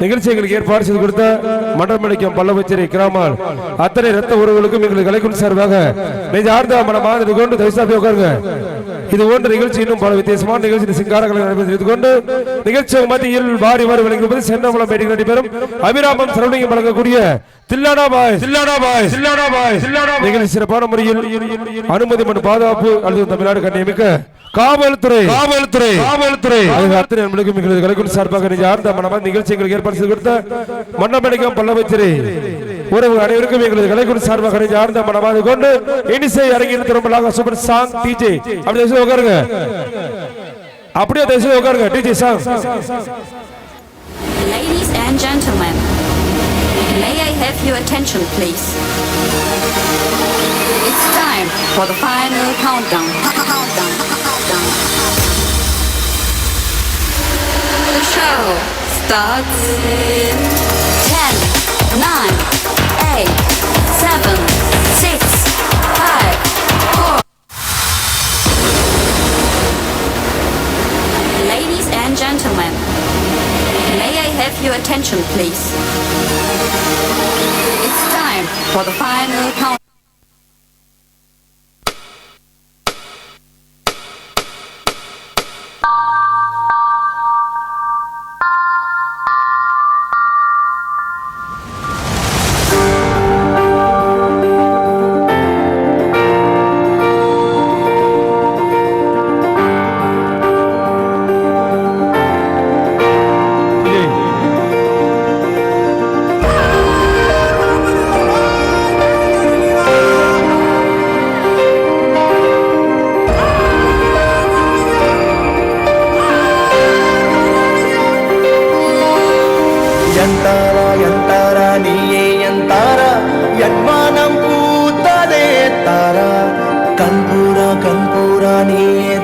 நிகழ்ச்சிகளுக்கு ஏற்பாடு செய்து கொடுத்த மண்டமடிக்கும் பல்லவச்சேரி கிராமம் அத்தனை ரத்த உறவுகளுக்கும் எங்களுக்கு கலைக்குழு சார்பாக நெஞ்சார்ந்த மனமாக கொண்டு தயவுசாக உட்காருங்க. இது போன்ற நிகழ்ச்சி இன்னும் பல வித்தியாசமான நிகழ்ச்சி சிங்காரங்களை நடப்பது கொண்டு நிகழ்ச்சி மத்தியில் வாரி வாரி வழங்குவது சென்னமலம் பேட்டி நடைபெறும் அபிராமம் சரவணியம் வழங்கக்கூடிய நிகழ்ச்சி சிறப்பான முறையில் அனுமதி மற்றும் பாதுகாப்பு அல்லது தமிழ்நாடு கண்ணியமிக்க காவல்துறை அத்தனை கலைக்குழு சார்பாக நிகழ்ச்சிகளுக்கு ஏற்பாடு செய்து கொடுத்த மன்னமணிக்கம் பல்லவச்சேரி உறவு அனைவருக்கும் எங்களது கலைக்குழு சார்பாக ஆர்ந்த மனமாக கொண்டு இனிசை அரங்கில் ரொம்ப சூப்பர் சாங் டிஜே அப்படியே உட்காருங்க, அப்படியே உட்காருங்க DJ song. Ladies and gentlemen, may I have your attention please? It's time for the final countdown. The show starts in 10, 9, 8, 7, 6, 5, 4. Ladies and gentlemen, may I have your attention please? It's time for the final countdown.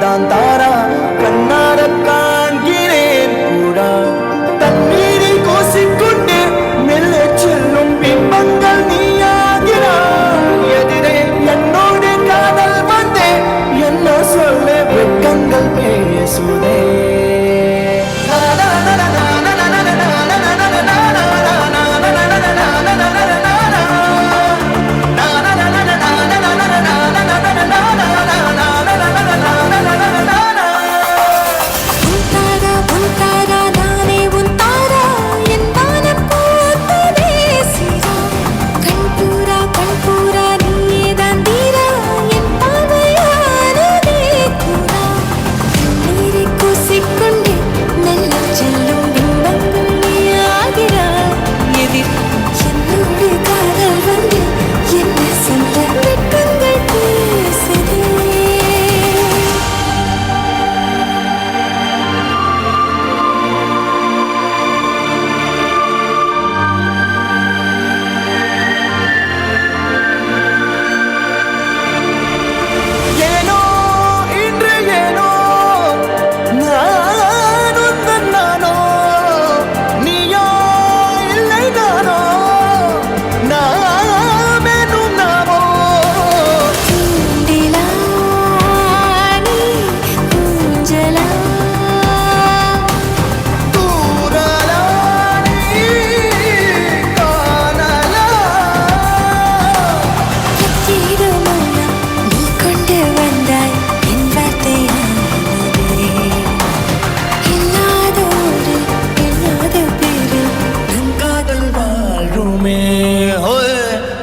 தான் தாரா கண்ணார காண்கிறேன் கூடா தண்ணீரை கோசிக்கொண்டு மெல்ல செல்லும் பிம்பங்கள் நீயாகிறாய் எதிரே என்னோடு காதல் வந்தே என்ன சொல்ல வெட்கங்கள் பேசுதே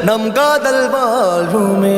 நம் காதல் வாழ்வுமே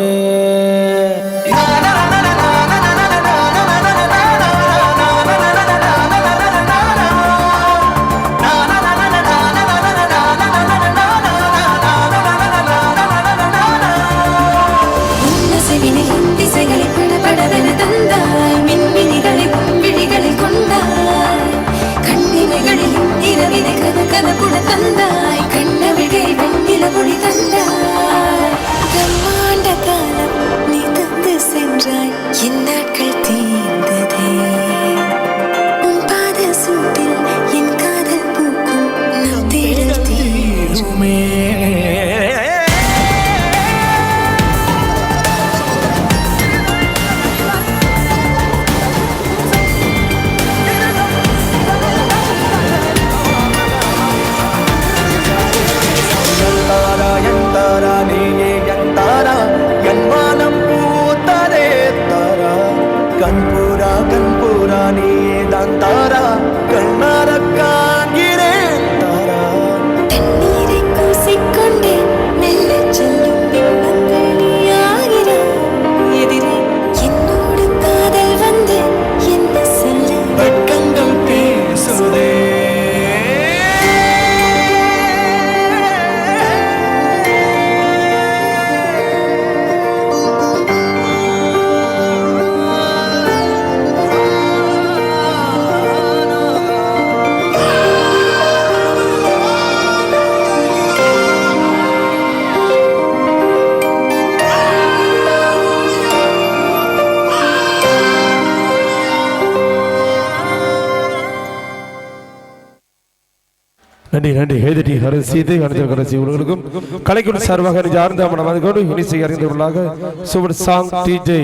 கண்பூரா நீயே தான் தாரா கண்ணார காண்கிறேன் தாரா தண்ணீரை கூசிக்கொண்டே மெல்ல செல்லும் பிம்பங்கள் நீயாகிறாய் எதிரே என்னோடு காதல் வந்து என்ன சொல்ல வெட்கங்கள் பேசுதே நன்றி நன்றி எழுதி அரசீதை அனைத்து கரசி உங்களுக்கும் கலைக்குழு சார்பாக சார்ந்த மனமாதிக்கோடு இனிசை அறிந்தவர்களாக சூப்பர் சாங் டிஜே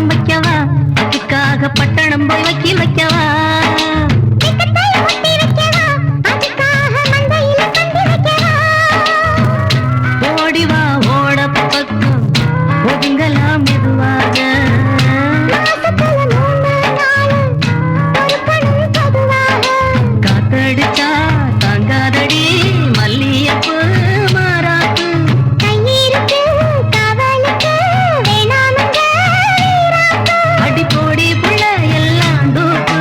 பழக்கம் வைக்கவா, அதுக்காக பட்டணம் போய் வக்கீல் வைக்கவா, ஓடிவா ஓட பக்கம் ஒதுங்கலாம் மெதுவாக, காத்தடிச்சா தாங்காதடி மல்லியப்பு மாறாப்பு, அடி போடி புள்ள எல்லாம் டூப்பு,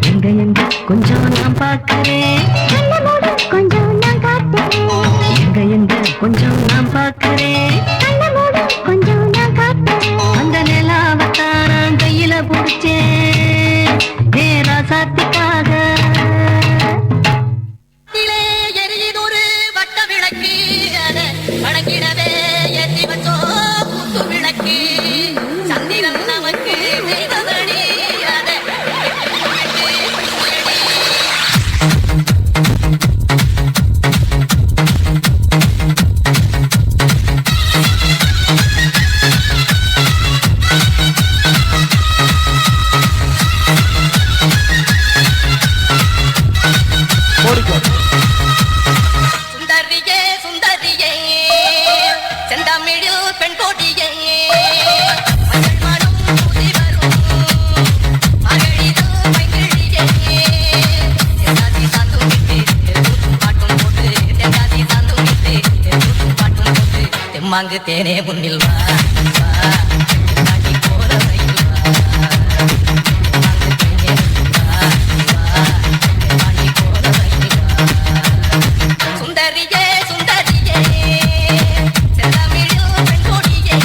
எங்க எங்க கொஞ்சம் நான் பார்க்கிறேன், கொஞ்சம் நான் காட்டுறேன், எங்க எங்க கொஞ்சம் நான் பார்க்கிறேன், கொஞ்சம் நான் காட்டுறேன், அந்த நிலாவத்தான் நான் கையில பிடிச்சேன் நேரா சாத்திக்காக. எரியுதொரு வட்ட விளக்கு அதை வணங்கிடவே ஏற்றி வச்சோ கூத்து விளக்கு, சந்திரன் நமக்கு தெய்வமணி அதை சுந்தரியே சுந்தரியே செந்தமிழில் பெண் கோட்டியே, மஞ்சள் மனம் பூசி வரும் மகளிது மைங்கிழியே, தென்காசி சாந்தும் விட்டு கூத்தும் பாட்டும் போட்டு, தென்காசி சாந்தும் விட்டு கூத்தும் பாட்டும் போட்டு, தெம்மாங்கு தேனே முன்னில் வா வா, தாண்டி போற ரயில் வா, தெம்மாங்கு தேனே முன்னில் வா வா, தாண்டி போற ரயில் வா, சுந்தரியே சுந்தரியே செந்தமிழில் பெண் கொடியே,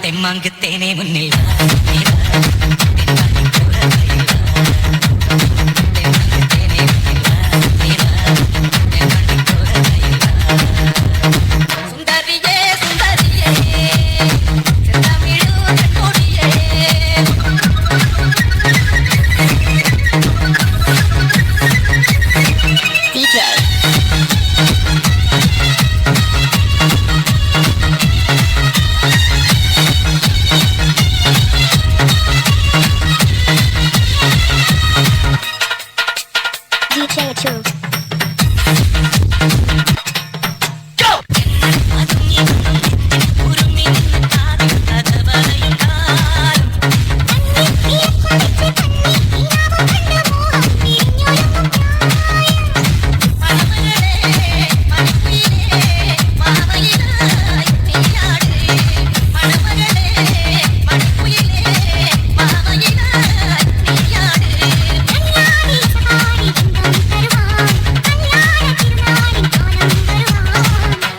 தெம்மாங்கு தேனே முன்னில் வா, நீ வா, தென்காசி போற ரயில் வா, தெம்மாங்கு தேனே முன்னில் வா, நீ வா, தென்காசி போற ரயில் வா, சுந்தரியே சுந்தரியே செந்தமிழில் பெண் கொடியே,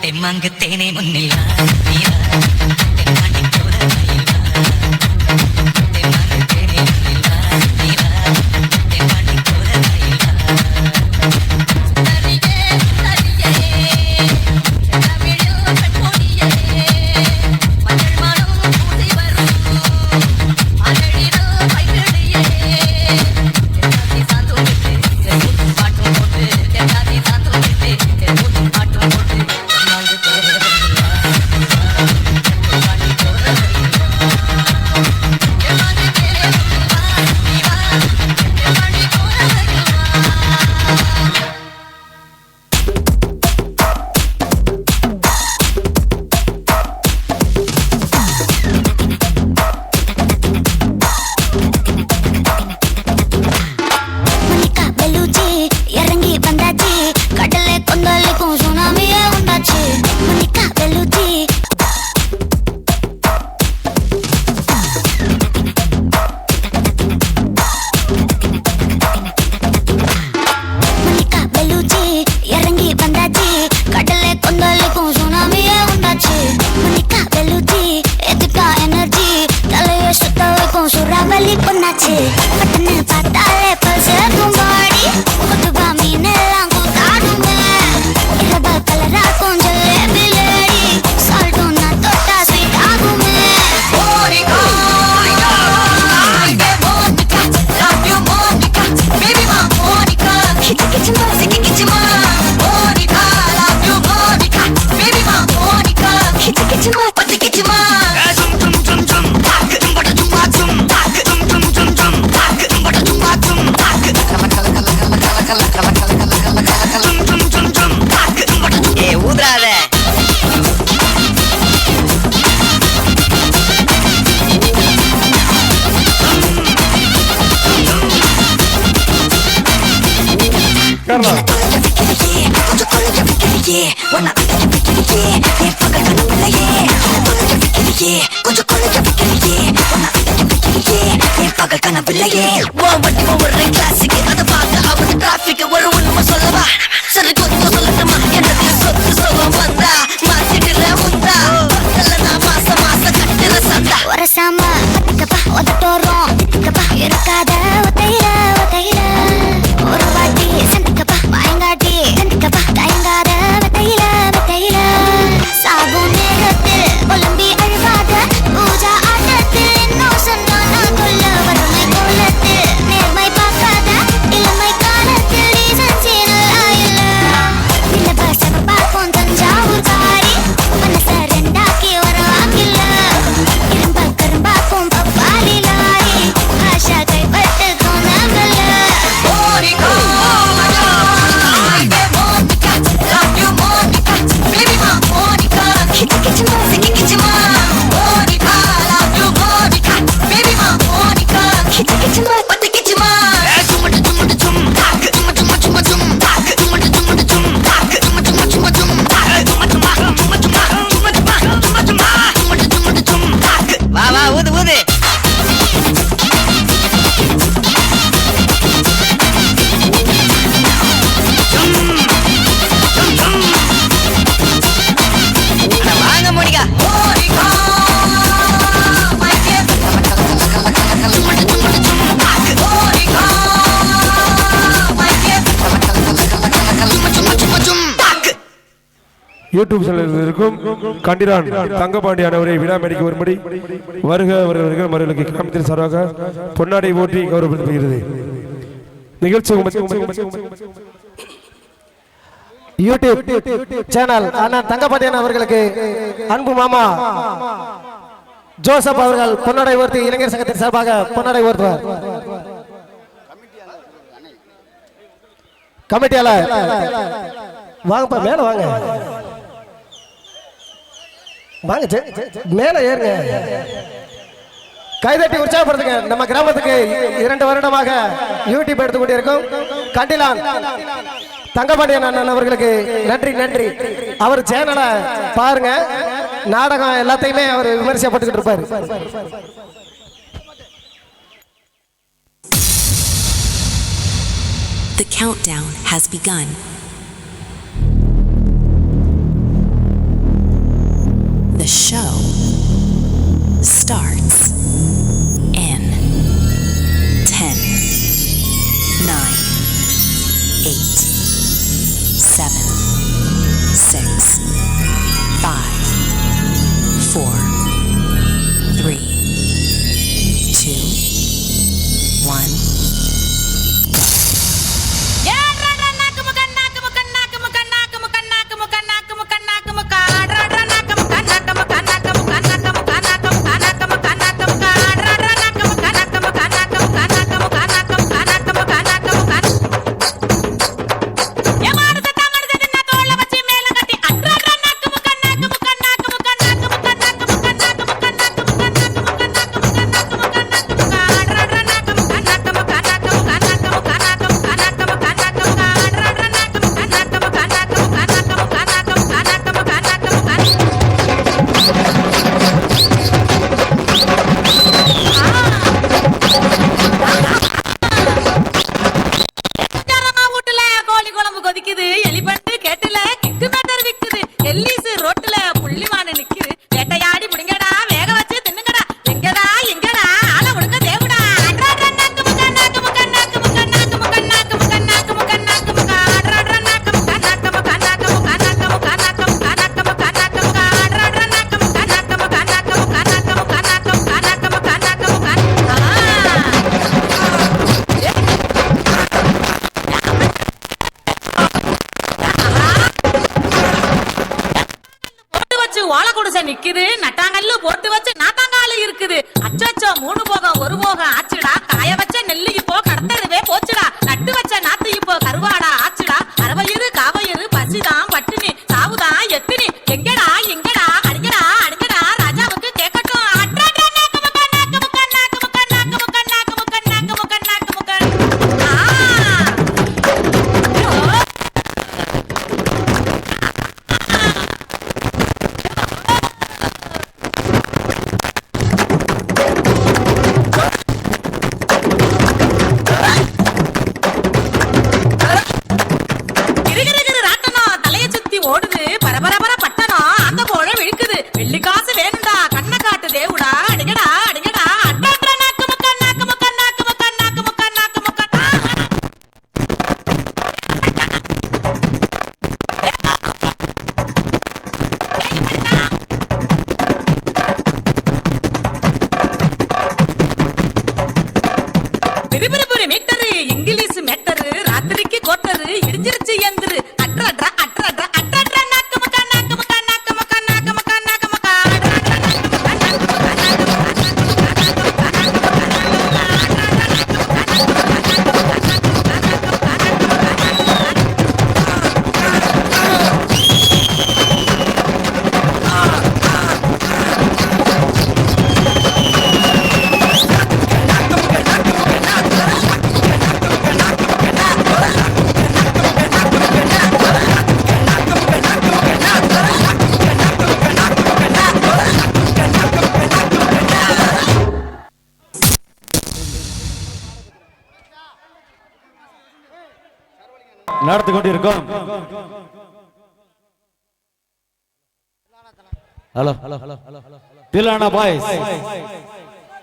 தெம்மாங்கு தேனே முன்னில் வா, நீ வா, தென்காசி போற ரயில் வா, தெம்மாங்கு தேனே முன்னில் வா, நீ வா, தென்காசி போற ரயில் வா, சுந்தரியே சுந்தரியே செந்தமிழில் பெண் கொடியே, மஞ்சள் மனம் பூசி வரும் மகளிது மைங்கிழியே, தென்காசி சாந்தும் விட்டு கூத்தும் பாட்டும் போட்டு, தென்காசி சாந்தும் விட்டு கூத்தும் பாட்டும் போட்டு, தெம்மாங்கு தேனே முன்னில் வா, உட்காரலாம். பகல் கனவில்லையே வட்டி ஒவ்வொரு கிளாஸுக்கு அதை பார்க்க அவரு டிராபிக் ஒரு உண்மை சொல்லவா சரி கொஞ்சம் சொல்லட்டுமா எனக்கு சொத்து சுகம் வந்தா மாத்திட்டுல உண்டா நான் மாசம் மாசம் கட்டுற சந்தா ஒரு சாம பத்துக்கப்பா ஒதட்டோரம் திட்டுக்கப்பா இருக்காத ஒத்தையில ஒத்தையில ஒரு வாட்டி சந்துக்கப்பா வாயங்காட்டி கண்டுக்கப்பா தயங்காத வெத்தையில வெத்தையில சாபு நேரத்தில் புலம்பி அழுவாத பூஜா ஆட்டத்தில் இன்னும் சொன்னா நான் கொல்ல வறுமை கோலத்தில் நேர்மை பார்க்காத இளமை காலத்தில் ரீசன்ஸ் நல்லா இல்ல இல்ல பசங்க பார்ப்போம் தஞ்சாவூர் காரி மனச ரெண்டாக்கி ஒரு வாக்கில்ல இரும்ப கரும்பாக்கும் பப்பாளி லாரி ஆஷா கைப்பட்டு தோணாங்கல்ல வா வா ஊது ஊது வாங்க மோனிகா யூடியூப் சேனலில் இருக்கும் கண்டிரான் தங்கபாண்டியான் அவரை விழா மேடைக்கு வரும்படி வருக வருகிறவர்கள் மறுகளுக்கு கிராமத்தின் சார்பாக பொன்னாடை ஓட்டி கௌரவப்படுத்துகிறது. நிகழ்ச்சி யூடியூப் சேனல் அண்ணா தங்கபாண்டியன் அவர்களுக்கு அன்பு மாமா ஜோசப் அவர்கள் பொன்னாடை உயர்த்தி இளைஞர் சங்கத்தின் சார்பாக பொன்னாடை உயர்த்துவார். கமிட்டியாளர் வாங்கப்பா மேல வாங்க வாங்க மேல ஏறுங்க கைதட்டி உற்சாகப்படுத்துங்க. நம்ம கிராமத்துக்கு 2 வருடமாக யூடியூப் எடுத்துக் கொண்டிருக்கும் கண்டிலான் தங்கபாண்டியன் அண்ணன் அவர்களுக்கு நன்றி நன்றி. அவர் சேனலை பாருங்க, நாடகம் எல்லாத்தையுமே அவர் விமர்சனப்பட்டுக்கிட்டு இருப்பாரு. The countdown has begun. The show starts in 10, 9, 8, 7, 6, 5, 4, 3, 2, 1. நிக்குது நட்டாங்கல்லு போட்டு வச்சு நாத்தாங்கால இருக்குது. அச்சச்சோ 3 போகம் 1 போகம் ஆச்சுடா. காய வச்ச நெல்லு இப்போ கடத்தறவே போச்சுடா. நட்டு வச்ச நாத்து இப்போ கருவாடா ஆச்சுடா. அரவயிறு காவயிறு பசிதான் பட்டினி சாவுதான் எத்தினி. எங்கடா எங்கடா அடிங்கடா அடிங்கடா ராஜாவுக்கு கேட்கட்டும். எந்திரிச்சு எந்திரு அட்ரா அட்ரா அட்ரா நாக்கு மக்கா நாக்கு மக்கா நாக்கு மக்கா நாக்கு மக்கா நாக்கு மக்கா நடந்து கொண்டிருக்கோம். ஹலோ தில்லானா பாய்ஸ்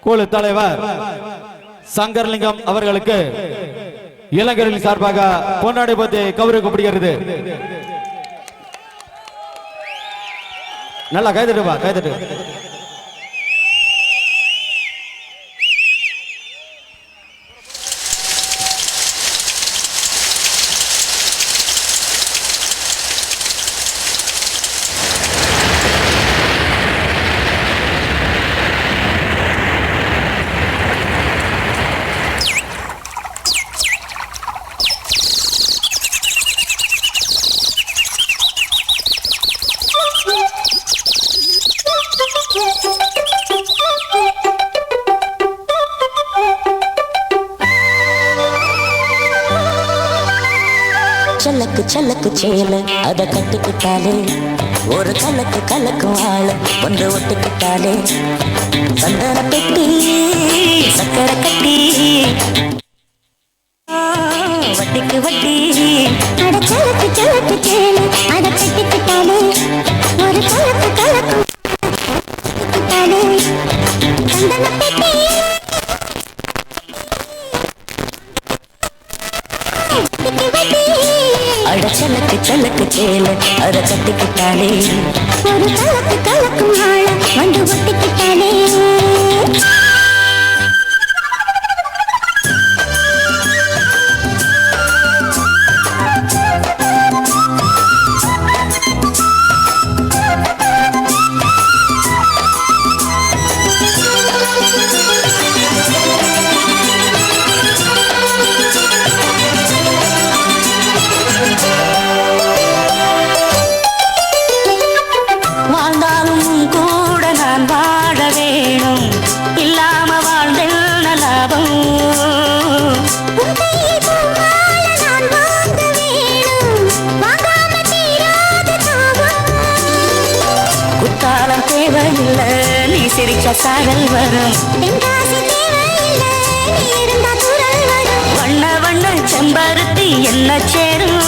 குழு தலைவர் சங்கர்லிங்கம் அவர்களுக்கு இளைஞர்கள் சார்பாக பொன்னாடை பத்தி கௌரவிக்கப்படுகிறது. நல்லா கைதட்டுப்பா கைதட்டு. சல்லக்கு சல்லக்கு சேல அத கட்டுக்கிட்டாலே ஒரு கலக்கு கலக்கும் ஆள வந்து ஒட்டுக்கிட்டாலே சந்தன பெட்டி சக்கரை கட்டி வட்டிக்கு வட்டி அட சல்லக்கு சல்லக்கு சேல அத கட்டுக்கிட்டாலே ஒரு கலக்கு கலக்கும் சந்தன பெட்டி அட சல்லக்கு சல்லக்கு சேல அத கட்டிக்கிட்டாலே ஒரு கலக்கு கலக்கும் ஆள வந்து ஒட்டிக்கிட்டாலே சாரல் வரும் வண்ண வண்ண செம்பருத்தி என்ன சேரும்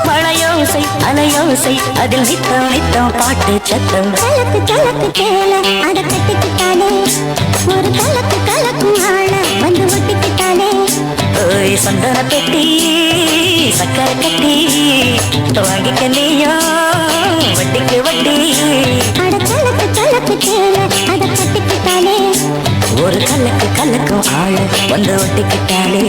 மழையோசை அலையோசை அதில் நித்தம் நித்தம் பாட்டு சத்தம் கலக்கு கலக்கு சேல அட கட்டிக்கிட்டாலே ஒரு கலக்கு கலக்கும் ஆள வந்து ஒட்டிக்கிட்டாலே ஓய் சந்தன பெட்டி சக்கரை கட்டி வாங்கிக்க நீயோ வட்டிக்கு வட்டி அட கலக்கு கலக்கு சேல அட கட்டிக்கிட்டாலே ஒரு கலக்கு கலக்கும் ஆள வந்து ஒட்டிக்கிட்டாலே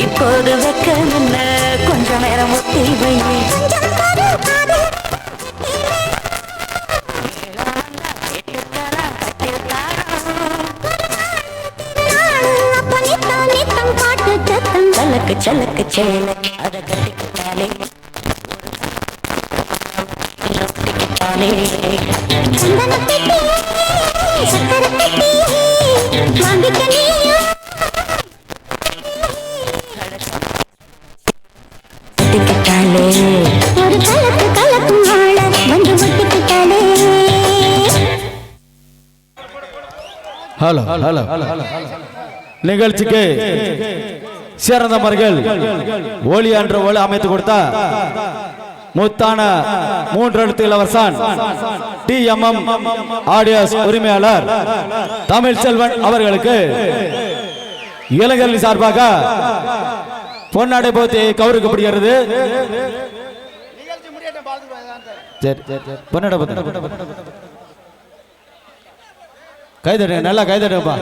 இப்போது வெக்க நின்ன கொஞ்ச நேரம் ஒத்தி வை சலக்கு சலக்கு சேல அத கட்டிக்கிட்டாலே கட்டிக்கிட்டாளே வாங்கிக்க நீயும் கட்டிக்கிட்டாளே ஒரு கலக்கு கலக்கும் ஆள வந்து ஒட்டிக்கிட்டாளே ஹலோ ஹலோ நிகழ்ச்சிக்கு சிறந்தவர்கள் ஒளி என்ற ஒளி அமைத்து கொடுத்தா முத்தான 3 எழுத்து இளவரசன் TMM ஆடியோஸ் உரிமையாளர் தமிழ் செல்வன் அவர்களுக்கு இளைஞர்கள் சார்பாக பொன்னாடை போத்தி கௌரவிக்கப்படுகிறது. பொன்னாடை கைதடு நல்லா கைதடுப்பா.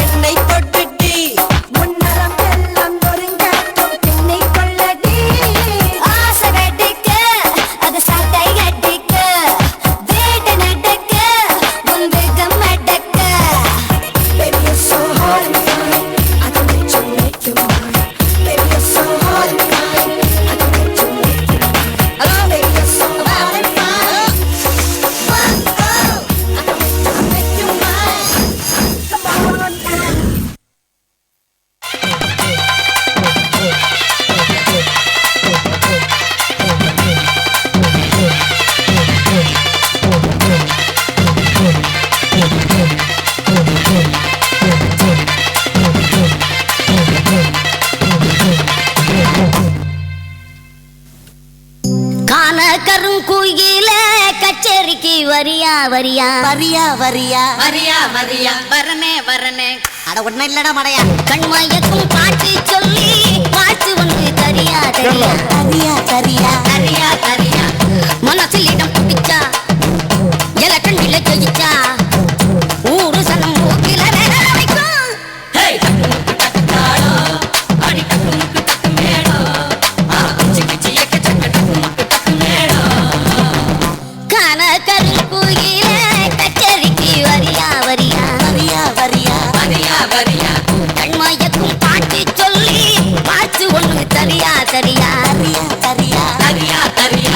என்னை தொட்டுட்டி முன்னரம் எல்லாம் நொறுங்காட்டும் என்னை கொள்ள கருங்குயில கச்சேரிக்கு வரியா வரியா வரியா வரியா வரியா வரியா வரனே வரனே அட ஒண்ணு இல்லடா மடையா கண்மயக்கும் பாட்டு சொல்லி பாட்டு ஒன்று தரியா தரியா தரியா தரியா தரியா தரியா மனசில் இடம் பிடிச்சா எல கண்ணில ஜெயிச்சா ஊரு சனம் போக்கில வைக்கும் ஹே டக்கு டக்கு தாளோ அடி டக்கு முக்கு டக்கு மேடோ கிச்சி கிச்சி எக்க சக்க டக்கு முக்கு டக்கு மேடோ கான கருங்குயில கச்சேரிக்கு வரியா வரியா வரியா வரியா வரியா வரியா கண்மயக்கும் பாட்டு சொல்லி பாட்டு ஒன்று தரியா தரியா தரியா தரியா தரியா தரியா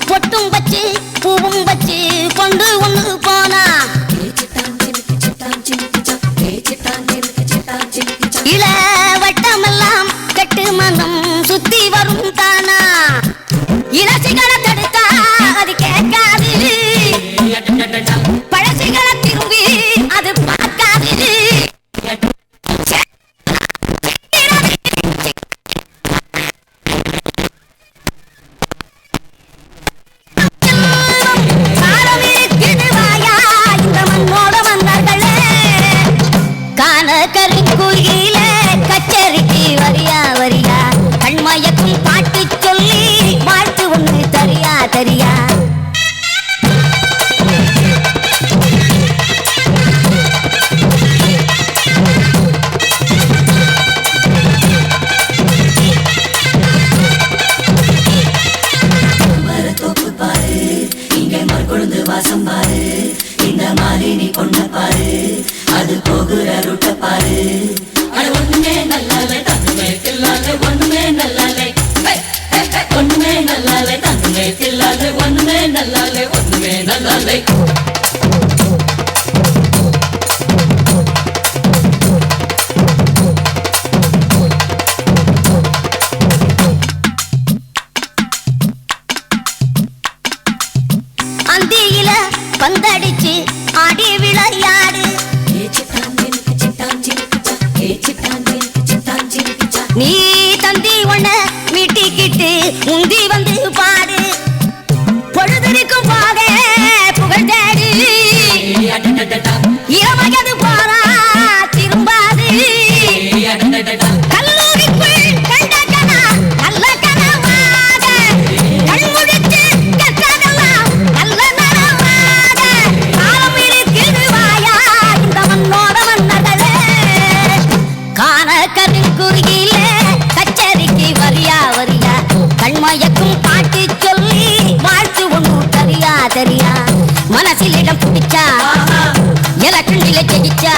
பொட்டும் வச்சு பூவும் வச்சு கொண்டு ஒன்று போனா இள வட்டமெல்லாம் கட்டு மனம் சுத்தி வரும் தானா இளசிகளை தடுத்தா அது கேட்காது பழசிகளை திரும்பி அது பார்க்காது கருங்குயில கச்சேரிக்கு வரியா வரியா கண்மயக்கும் பாட்டு சொல்லி வாழ்த்து ஒன்று தரியா தரியா மரத்தோப்பு பாரு இங்கே மறுகொழுந்து வாசம் பாரு இந்த மாதிரி நீ கொண்ட பாரு அது போகிற ரூட்ட பாரு அது ஒண்ணுமே நல்லாலே தங்குமே தில்லாலே ஒண்ணுமே நல்லாலே ஒண்ணுமே நல்லாலே தங்குமே தில்லாலே ஒண்ணுமே நல்லாலே ஒண்ணுமே நல்லாலே அந்தியில பந்தடிச்சு ஆடி விளையாடு நீ தந்தி ஒண்ண மீட்டிக்கிட்டு முந்தி வந்து பாடு பொழுதிருக்கும் போக புகழ் தேடு இளமையது போறா திரும்பாது கல்லூரிக்குள் கண்ட கனா நல்ல கனவாக கண்முடிச்சு கற்றதெல்லாம் நல்ல நனவாக காலம் இருக்குது வாயா இந்த மண்ணோட மன்னர்களே காண கருங்குயில கச்சேரிக்கு வரியா வரியா கண்மயக்கும் பாட்டு சொல்லி வாழ்த்து ஒன்று தரியா தரியா மனசில் இடம் பிடிச்சா எல கண்ணில ஜெயிச்சா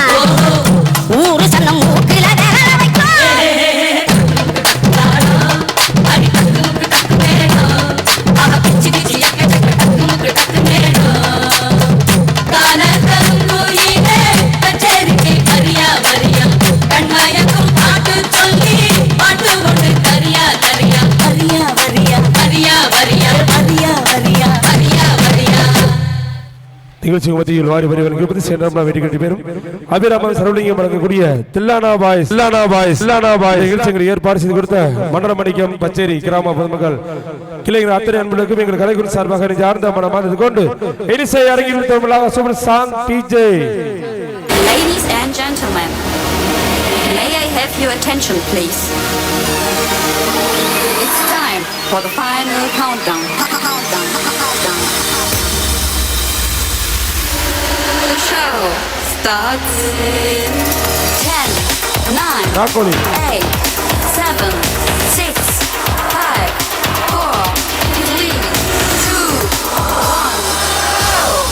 ஊரு சன்னம் மூக்கில வைக்கும் நிகழ்ச்சி மத்தியில் வாரி வருவதற்கு சேர்ந்த வெற்றி கட்டி பேரும் அபிராம சரவலிங்கம் வழங்கக்கூடிய தில்லானா பாய்ஸ் நிகழ்ச்சிகளை ஏற்பாடு செய்து கொடுத்த மண்டல மணிக்கம் பச்சேரி கிராம பொதுமக்கள் கிளைங்கிற அத்தனை அன்புகளுக்கும் எங்கள் கலைக்குழு சார்பாக ஆர்ந்த மனமானது கொண்டு இனிசை அரங்கில் தமிழாக super song DJ. Ladies and gentlemen, may I have your attention, please? It's time for the final countdown. The show starts in 10, 9, Not only 8, 7, 6, 5, 4, 3, 2, 1.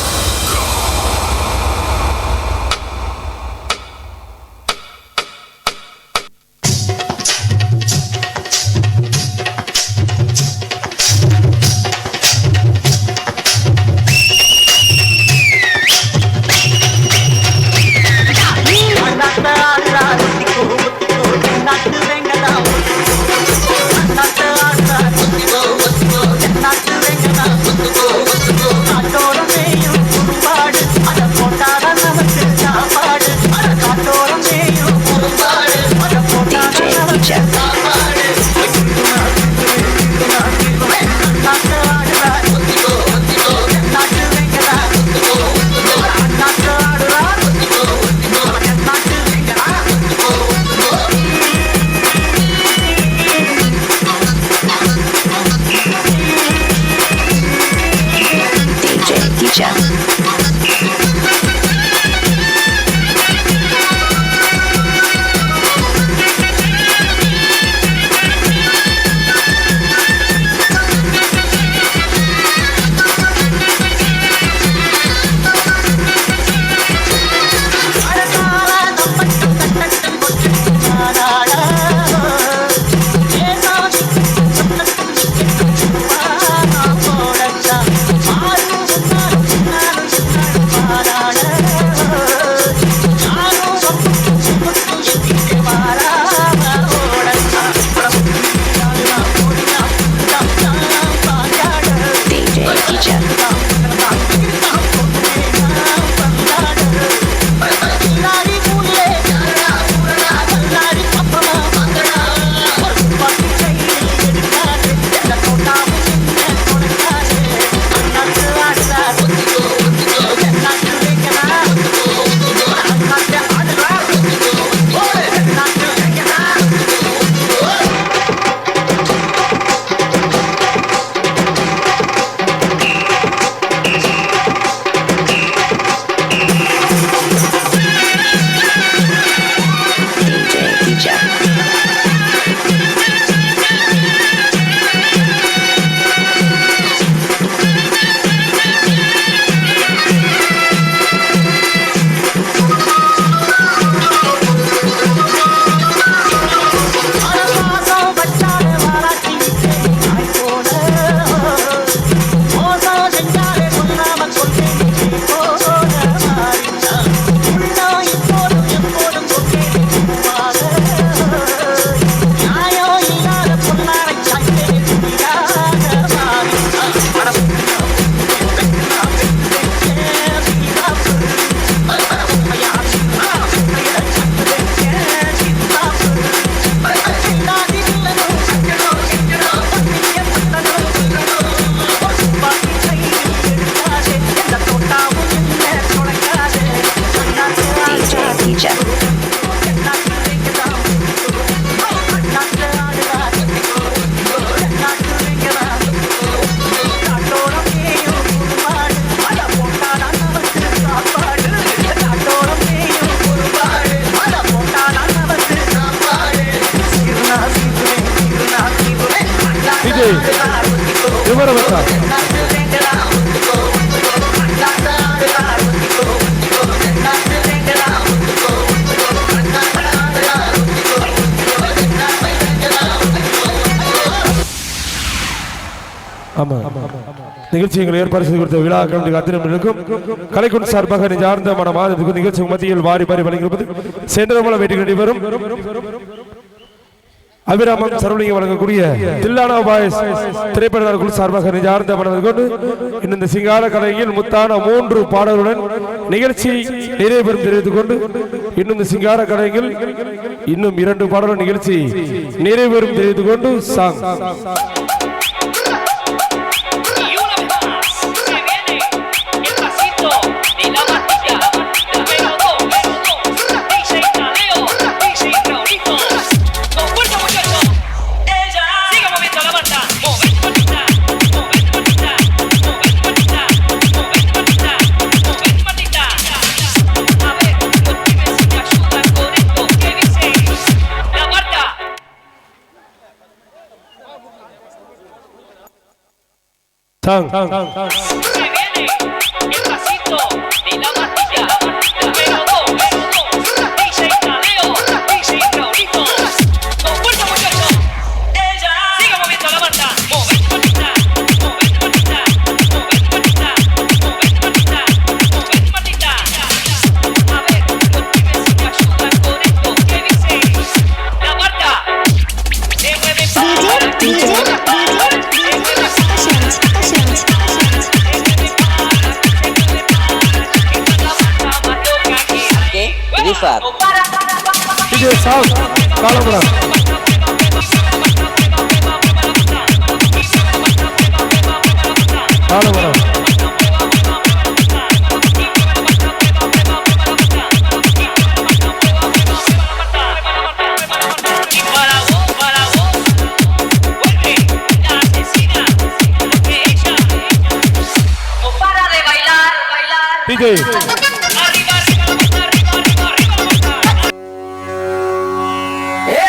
நிகழ்ச்சி எங்களை ஏற்பாடு செய்து கொடுத்த விழா கலந்து அத்திரம் கலைக்குன் சார்பாக நெஞ்சார்ந்த மனமாதத்துக்கு நிகழ்ச்சி மத்தியில் வாரி வாரி வழங்கியிருப்பது சென்றமல வேட்டி நடைபெறும் அபிராமம் சரவணிங்க வழங்கக்கூடிய தில்லானா பாய்ஸ் திரைப்பட குழு சார்பாக நெஞ்சார்ந்த மனதில் கொண்டு இந்த சிங்கார கலையில் முத்தான 3 பாடலுடன் நிகழ்ச்சி நிறைவேறும் தெரிவித்துக் கொண்டு இன்னும் இந்த சிங்கார கலையில் இன்னும் 2 பாடலுடன் நிகழ்ச்சி நிறைவேறும் தெரிவித்துக் கொண்டு song Tang. Se viene el pasito de la matilla. Pero DJ Tadeo, DJ Raulito. Con fuerza muchachos. Ella sigue moviendo la banda. Movete bonita, movete bonita, movete bonita, movete bonita, movete bonita. A ver, porque me sigue ayuda con esto que dice la marca. Se mueve para DJ. DJ South, Calabra.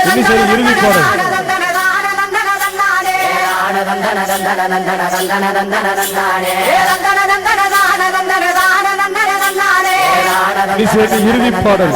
எண்ணிக்கை இறுதி பாடல் இறுதி பாடல்